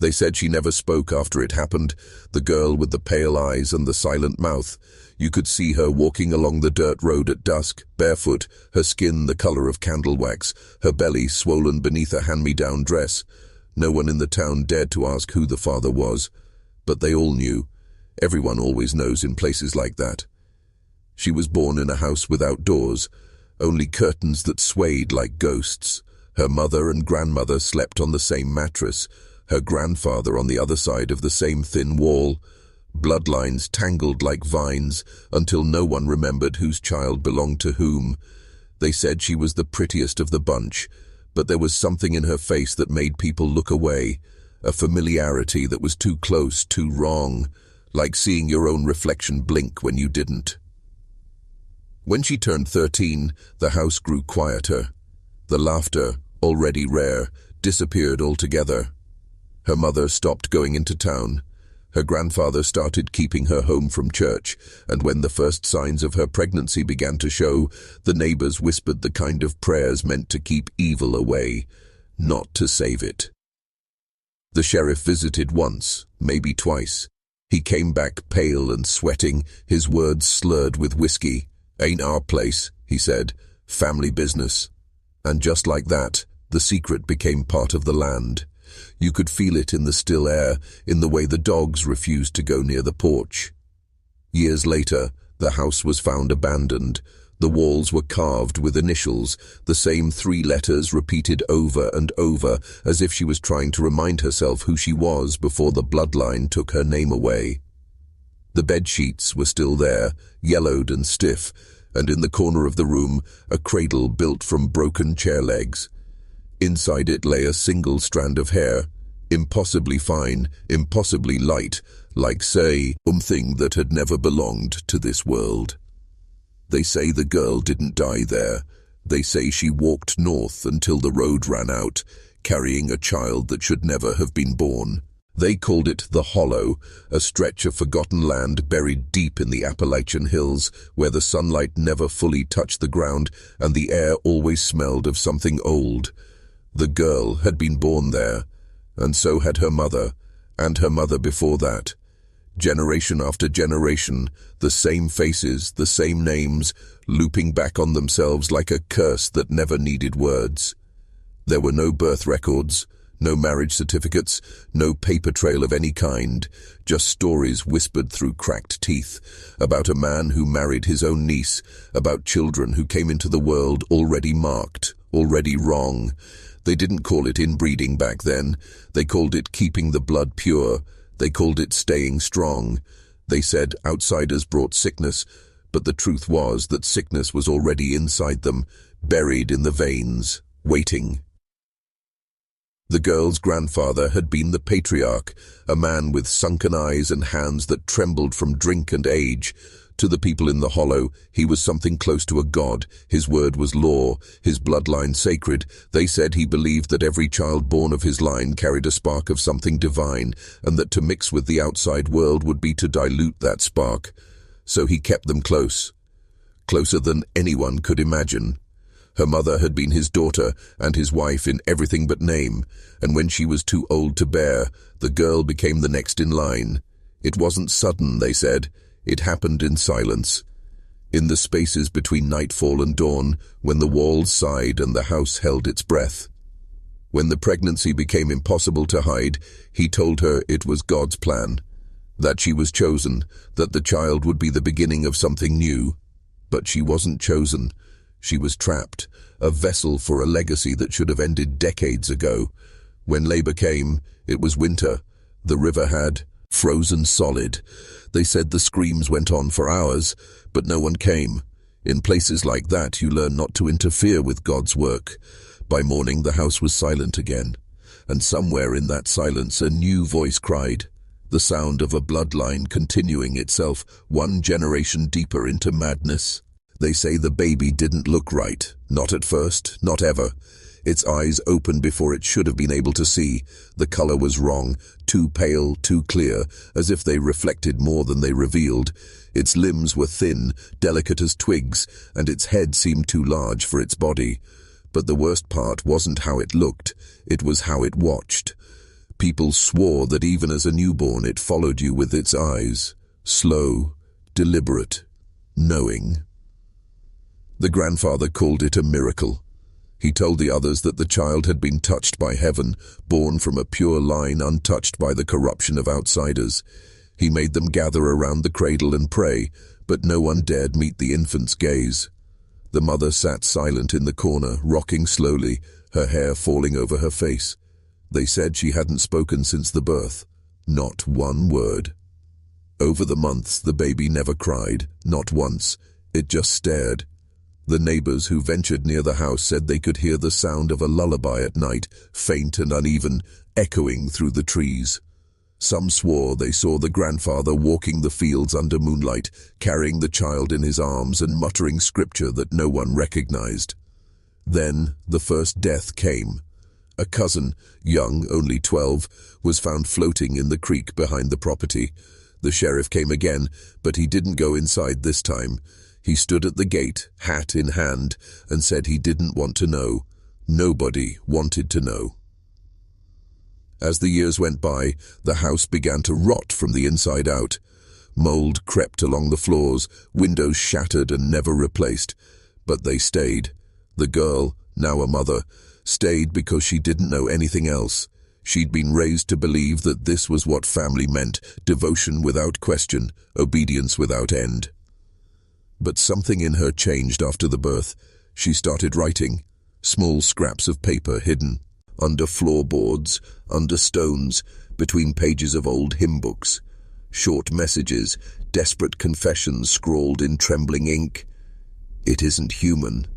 They said she never spoke after it happened, the girl with the pale eyes and the silent mouth. You could see her walking along the dirt road at dusk, barefoot, her skin the color of candle wax, her belly swollen beneath a hand-me-down dress. No one in the town dared to ask who the father was, but they all knew. Everyone always knows in places like that. She was born in a house without doors, only curtains that swayed like ghosts. Her mother and grandmother slept on the same mattress, her grandfather on the other side of the same thin wall. Bloodlines tangled like vines until no one remembered whose child belonged to whom. They said she was the prettiest of the bunch, but there was something in her face that made people look away, a familiarity that was too close, too wrong, like seeing your own reflection blink when you didn't. When she turned 13, the house grew quieter. The laughter, already rare, disappeared altogether. Her mother stopped going into town. Her grandfather started keeping her home from church, and when the first signs of her pregnancy began to show, the neighbors whispered the kind of prayers meant to keep evil away, not to save it. The sheriff visited once, maybe twice. He came back pale and sweating, his words slurred with whiskey. "Ain't our place," he said. "Family business." And just like that, the secret became part of the land. You could feel it in the still air, in the way the dogs refused to go near the porch. Years later, the house was found abandoned. The walls were carved with initials, the same 3 letters repeated over and over, as if she was trying to remind herself who she was before the bloodline took her name away. The bed sheets were still there, yellowed and stiff, and in the corner of the room, a cradle built from broken chair legs. Inside it lay a single strand of hair, impossibly fine, impossibly light, like, say, something that had never belonged to this world. They say the girl didn't die there. They say she walked north until the road ran out, carrying a child that should never have been born. They called it the Hollow, a stretch of forgotten land buried deep in the Appalachian hills, where the sunlight never fully touched the ground and the air always smelled of something old. The girl had been born there, and so had her mother, and her mother before that. Generation after generation, the same faces, the same names, looping back on themselves like a curse that never needed words. There were no birth records, no marriage certificates, no paper trail of any kind, just stories whispered through cracked teeth, about a man who married his own niece, about children who came into the world already marked, already wrong. They didn't call it inbreeding back then. They called it keeping the blood pure. They called it staying strong. They said outsiders brought sickness, but the truth was that sickness was already inside them, buried in the veins, waiting. The girl's grandfather had been the patriarch, a man with sunken eyes and hands that trembled from drink and age. To the people in the Hollow, he was something close to a god. His word was law, his bloodline sacred. They said he believed that every child born of his line carried a spark of something divine, and that to mix with the outside world would be to dilute that spark. So he kept them close, closer than anyone could imagine. Her mother had been his daughter and his wife in everything but name, and when she was too old to bear, the girl became the next in line. It wasn't sudden, they said. It happened in silence. In the spaces between nightfall and dawn, when the walls sighed and the house held its breath. When the pregnancy became impossible to hide, he told her it was God's plan, that she was chosen, that the child would be the beginning of something new. But she wasn't chosen. She was trapped, a vessel for a legacy that should have ended decades ago. When labor came, it was winter. The river had frozen solid. They said the screams went on for hours, but no one came. In places like that, you learn not to interfere with God's work. By morning, the house was silent again, and somewhere in that silence, a new voice cried, the sound of a bloodline continuing itself one generation deeper into madness. They say the baby didn't look right, not at first, not ever. Its eyes opened before it should have been able to see. The color was wrong, too pale, too clear, as if they reflected more than they revealed. Its limbs were thin, delicate as twigs, and its head seemed too large for its body. But the worst part wasn't how it looked, it was how it watched. People swore that even as a newborn it followed you with its eyes, slow, deliberate, knowing. The grandfather called it a miracle. He told the others that the child had been touched by heaven, born from a pure line untouched by the corruption of outsiders. He made them gather around the cradle and pray, but no one dared meet the infant's gaze. The mother sat silent in the corner, rocking slowly, her hair falling over her face. They said she hadn't spoken since the birth. Not one word. Over the months, the baby never cried, not once. It just stared. The neighbors who ventured near the house said they could hear the sound of a lullaby at night, faint and uneven, echoing through the trees. Some swore they saw the grandfather walking the fields under moonlight, carrying the child in his arms and muttering scripture that no one recognized. Then the first death came. A cousin, young, only 12, was found floating in the creek behind the property. The sheriff came again, but he didn't go inside this time. He stood at the gate, hat in hand, and said he didn't want to know. Nobody wanted to know. As the years went by, the house began to rot from the inside out. Mold crept along the floors, windows shattered and never replaced. But they stayed. The girl, now a mother, stayed because she didn't know anything else. She'd been raised to believe that this was what family meant, devotion without question, obedience without end. But something in her changed after the birth. She started writing, small scraps of paper hidden, under floorboards, under stones, between pages of old hymn books. Short messages, desperate confessions scrawled in trembling ink. It isn't human.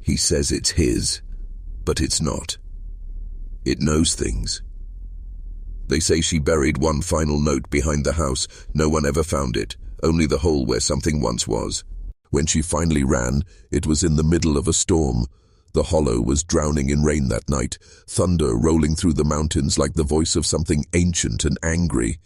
He says it's his, but it's not. It knows things. They say she buried one final note behind the house. No one ever found it, only the hole where something once was. When she finally ran, it was in the middle of a storm. The hollow was drowning in rain that night, thunder rolling through the mountains like the voice of something ancient and angry.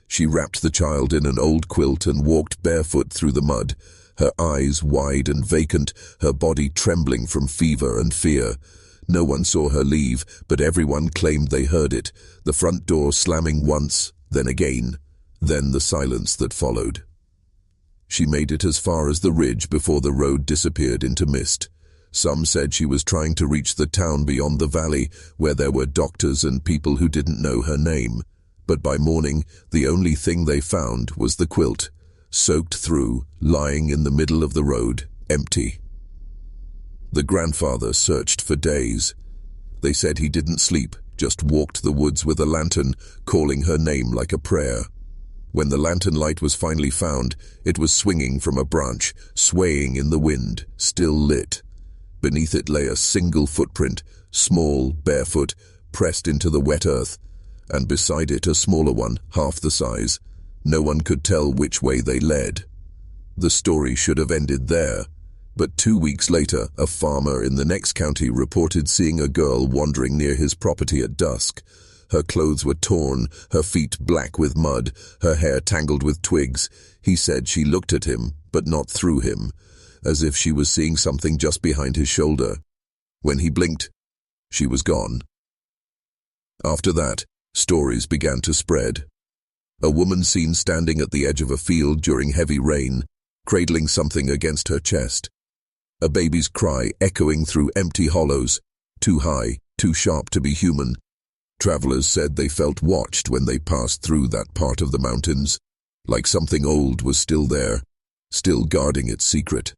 She wrapped the child in an old quilt and walked barefoot through the mud, her eyes wide and vacant, her body trembling from fever and fear. No one saw her leave, but everyone claimed they heard it, the front door slamming once, then again, then the silence that followed. She made it as far as the ridge before the road disappeared into mist. Some said she was trying to reach the town beyond the valley, where there were doctors and people who didn't know her name. But by morning, the only thing they found was the quilt, soaked through, lying in the middle of the road, empty. The grandfather searched for days. They said he didn't sleep, just walked the woods with a lantern, calling her name like a prayer. When the lantern light was finally found, it was swinging from a branch, swaying in the wind, still lit. Beneath it lay a single footprint, small, barefoot, pressed into the wet earth, and beside it a smaller one, half the size. No one could tell which way they led. The story should have ended there. But 2 weeks later, a farmer in the next county reported seeing a girl wandering near his property at dusk. Her clothes were torn, her feet black with mud, her hair tangled with twigs. He said she looked at him, but not through him, as if she was seeing something just behind his shoulder. When he blinked, she was gone. After that, stories began to spread. A woman seen standing at the edge of a field during heavy rain, cradling something against her chest. A baby's cry echoing through empty hollows, too high, too sharp to be human. Travelers said they felt watched when they passed through that part of the mountains, like something old was still there, still guarding its secret.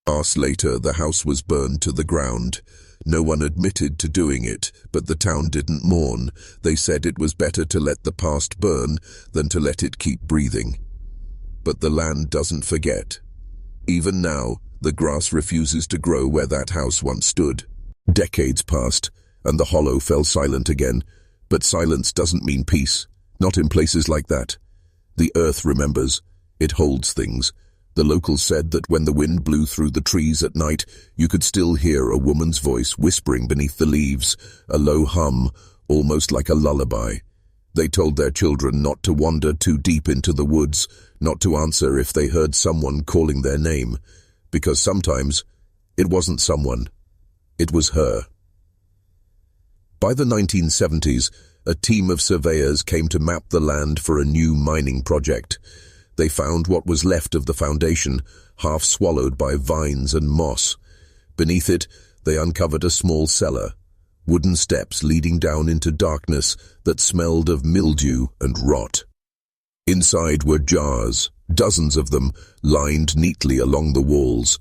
Hours later, the house was burned to the ground. No one admitted to doing it, but the town didn't mourn. They said it was better to let the past burn than to let it keep breathing. But the land doesn't forget. Even now, the grass refuses to grow where that house once stood. Decades passed, and the hollow fell silent again. But silence doesn't mean peace, not in places like that. The earth remembers. It holds things. The locals said that when the wind blew through the trees at night, you could still hear a woman's voice whispering beneath the leaves, a low hum, almost like a lullaby. They told their children not to wander too deep into the woods, not to answer if they heard someone calling their name, because sometimes it wasn't someone, it was her. By the 1970s, a team of surveyors came to map the land for a new mining project. They found what was left of the foundation, half swallowed by vines and moss. Beneath it, they uncovered a small cellar, wooden steps leading down into darkness that smelled of mildew and rot. Inside were jars, dozens of them, lined neatly along the walls.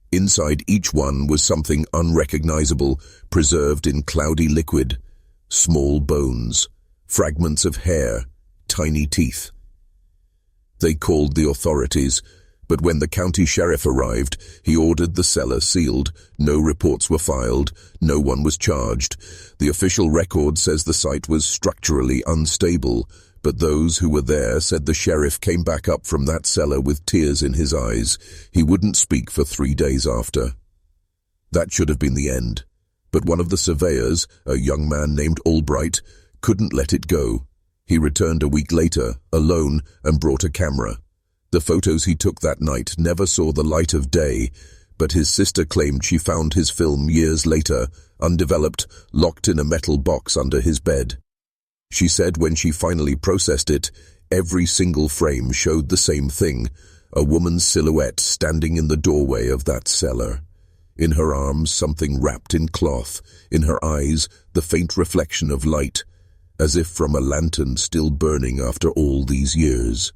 Inside each one was something unrecognizable, preserved in cloudy liquid. Small bones, fragments of hair, tiny teeth. They called the authorities, but when the county sheriff arrived, he ordered the cellar sealed. No reports were filed, no one was charged. The official record says the site was structurally unstable, but those who were there said the sheriff came back up from that cellar with tears in his eyes. He wouldn't speak for 3 days after. That should have been the end, but one of the surveyors, a young man named Albright, couldn't let it go. He returned a week later, alone, and brought a camera. The photos he took that night never saw the light of day, but his sister claimed she found his film years later, undeveloped, locked in a metal box under his bed. She said when she finally processed it, every single frame showed the same thing, a woman's silhouette standing in the doorway of that cellar. In her arms, something wrapped in cloth. In her eyes, the faint reflection of light, as if from a lantern still burning after all these years.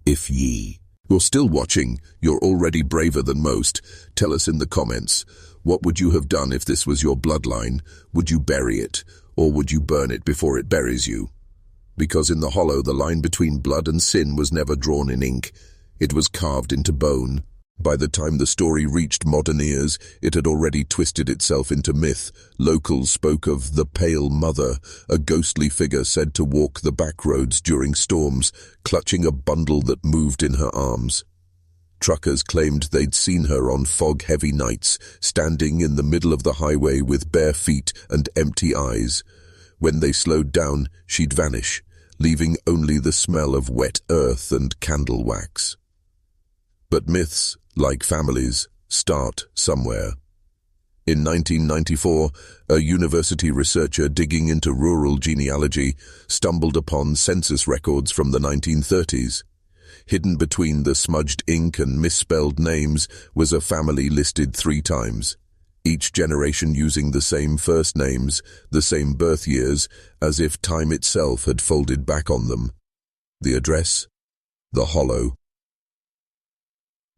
If you're still watching, you're already braver than most. Tell us in the comments, what would you have done if this was your bloodline? Would you bury it, or would you burn it before it buries you? Because in the hollow, the line between blood and sin was never drawn in ink. It was carved into bone. By the time the story reached modern ears, it had already twisted itself into myth. Locals spoke of the Pale Mother, a ghostly figure said to walk the back roads during storms, clutching a bundle that moved in her arms. Truckers claimed they'd seen her on fog-heavy nights, standing in the middle of the highway with bare feet and empty eyes. When they slowed down, she'd vanish, leaving only the smell of wet earth and candle wax. But myths, like families, start somewhere. In 1994, a university researcher digging into rural genealogy stumbled upon census records from the 1930s. Hidden between the smudged ink and misspelled names was a family listed 3 times, each generation using the same first names, the same birth years, as if time itself had folded back on them. The address? The Hollow.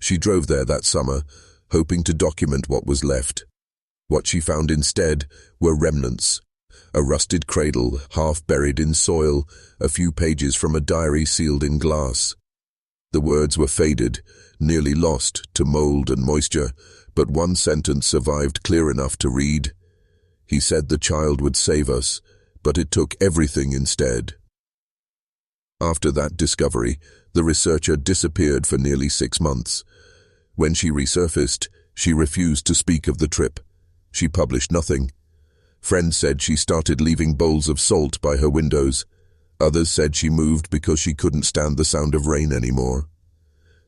She drove there that summer, hoping to document what was left. What she found instead were remnants. A rusted cradle, half buried in soil, a few pages from a diary sealed in glass. The words were faded, nearly lost to mold and moisture, but one sentence survived clear enough to read. He said the child would save us, but it took everything instead. After that discovery, the researcher disappeared for nearly 6 months. When she resurfaced, she refused to speak of the trip. She published nothing. Friends said she started leaving bowls of salt by her windows. Others said she moved because she couldn't stand the sound of rain anymore.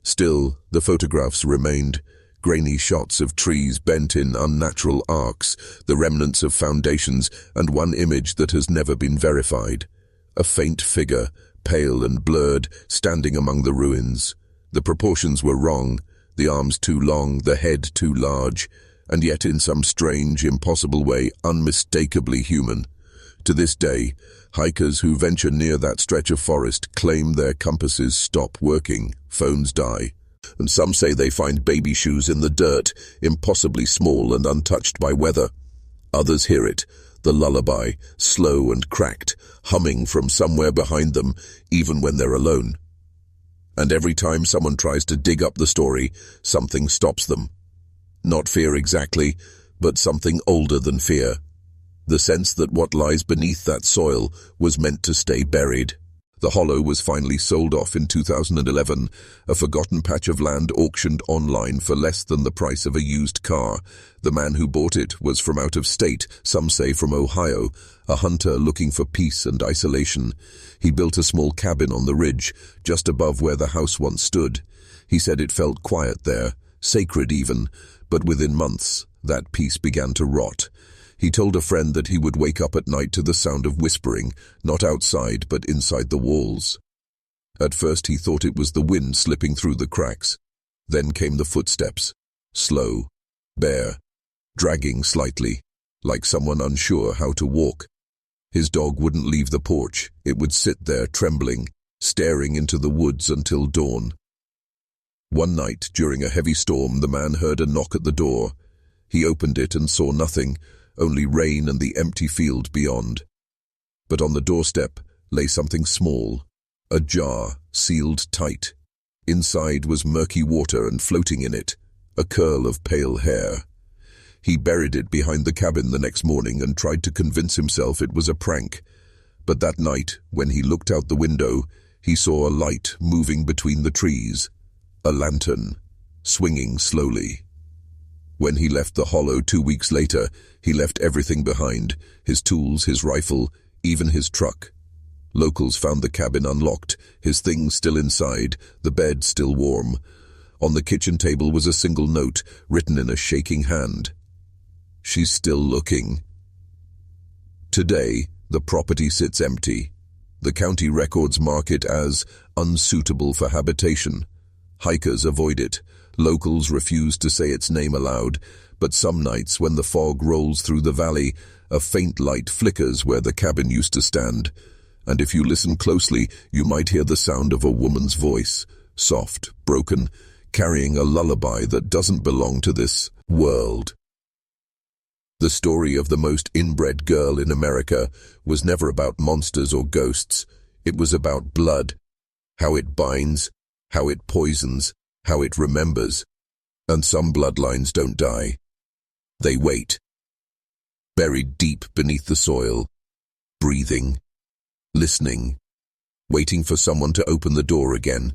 Still, the photographs remained, grainy shots of trees bent in unnatural arcs, the remnants of foundations, and one image that has never been verified. A faint figure, pale and blurred, standing among the ruins. The proportions were wrong, the arms too long, the head too large, and yet in some strange, impossible way, unmistakably human. To this day, hikers who venture near that stretch of forest claim their compasses stop working, phones die, and some say they find baby shoes in the dirt, impossibly small and untouched by weather. Others hear it, the lullaby, slow and cracked, humming from somewhere behind them, even when they're alone. And every time someone tries to dig up the story, something stops them. Not fear exactly, but something older than fear. The sense that what lies beneath that soil was meant to stay buried. The Hollow was finally sold off in 2011, a forgotten patch of land auctioned online for less than the price of a used car. The man who bought it was from out of state, some say from Ohio, a hunter looking for peace and isolation. He built a small cabin on the ridge, just above where the house once stood. He said it felt quiet there, sacred even, but within months, that peace began to rot. He told a friend that he would wake up at night to the sound of whispering, not outside but inside the walls. At first he thought it was the wind slipping through the cracks. Then came the footsteps, slow, bare, dragging slightly, like someone unsure how to walk. His dog wouldn't leave the porch. It would sit there trembling, staring into the woods until dawn. One night, during a heavy storm, the man heard a knock at the door. He opened it and saw nothing, only rain and the empty field beyond. But on the doorstep lay something small, a jar sealed tight. Inside was murky water, and floating in it, a curl of pale hair. He buried it behind the cabin the next morning and tried to convince himself it was a prank. But that night, when he looked out the window, he saw a light moving between the trees, a lantern, swinging slowly. When he left the hollow 2 weeks later, he left everything behind, his tools, his rifle, even his truck. Locals found the cabin unlocked, his things still inside, the bed still warm. On the kitchen table was a single note, written in a shaking hand. "She's still looking." Today, the property sits empty. The county records mark it as unsuitable for habitation. Hikers avoid it. Locals refuse to say its name aloud, but some nights when the fog rolls through the valley, a faint light flickers where the cabin used to stand. And if you listen closely, you might hear the sound of a woman's voice, soft, broken, carrying a lullaby that doesn't belong to this world. The story of the most inbred girl in America was never about monsters or ghosts. It was about blood, how it binds, how it poisons, how it remembers. And some bloodlines don't die. They wait, buried deep beneath the soil, breathing, listening, waiting for someone to open the door again.